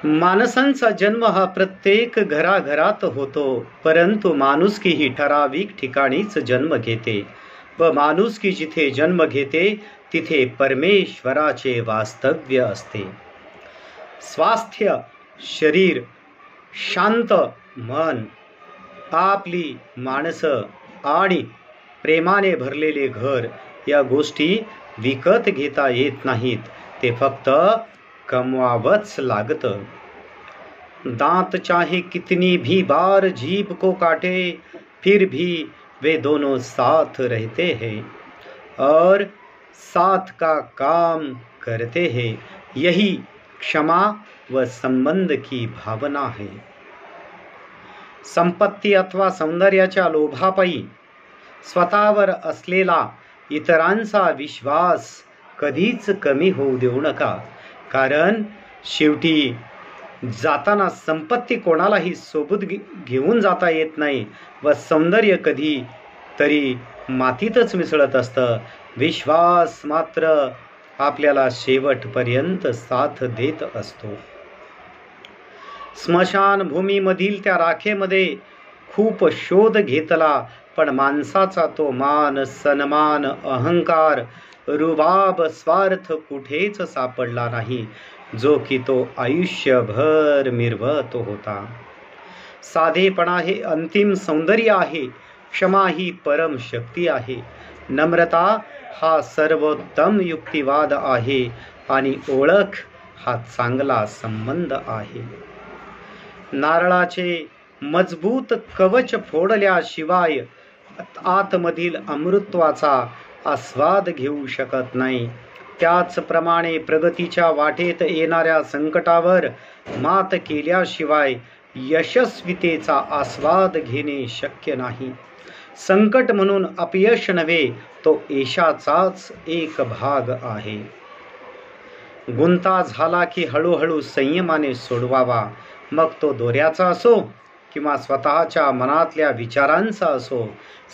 माणसांचा जन्म हा प्रत्येक घराघरात होतो, परंतु माणुसकी ही ठराविक ठिकाणीच जन्म घेते व माणुसकी जिथे जन्म घेते तिथे परमेश्वराचे वास्तव्य असते. स्वास्थ्य शरीर, शांत मन, आपली माणसं आणि प्रेमाने भरलेले घर या गोष्टी विकत घेता येत नाहीत, ते फक्त कमवावंच लागतं. दांत चाहे कितनी भी बार जीभ को काटे, फिर भी वे दोनों साथ रहते हैं और साथ का काम करते हैं. यही क्षमा व संबंध की भावना है. संपत्ती अथवा सौंदर्याच्या लोभापायी स्वतःवर असलेला इतरांचा विश्वास कधीच कमी होऊ देऊ नका, कारण शेवटी जाताना संपत्ती कोणालाही सोबत घेऊन जाता येत नाही व सौंदर्य कधी तरी मातीतच मिसळत असतं. विश्वास मात्र आपल्याला शेवटपर्यंत साथ देत असतो. स्मशानभूमीमधील त्या राखेमध्ये खूप शोध घेतला, पण माणसाचा तो मान, सन्मान, अहंकार, रुबाब, स्वार्थ कुठेच सापडला नाही, जो की तो आयुष्यभर मिरवत होता. साधेपणा हे अंतिम सौंदर्य आहे. क्षमा ही परम शक्ती आहे. नम्रता हा सर्वोत्तम युक्तिवाद आहे आणि ओळख हा चांगला संबंध आहे. नारळाचे मजबूत कवच फोडल्याशिवाय आतमधील अमृतत्वाचा आस्वाद घेऊ शकत नाही. त्याचप्रमाणे प्रगतीच्या वाटेत येणाऱ्या संकटावर मात केल्याशिवाय यशस्वीतेचा आस्वाद घेणे शक्य नाही. संकट म्हणून अपयश नव्हे, तो यशाचाच एक भाग आहे. गुंता झाला की हळूहळू संयमाने सोडवावा, मग तो दोऱ्याचा असो किंवा स्वतःच्या मनातल्या विचारांचा असो.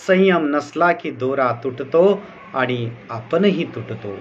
संयम नसला की दोरा तुटतो आणि आपणही तुटतो.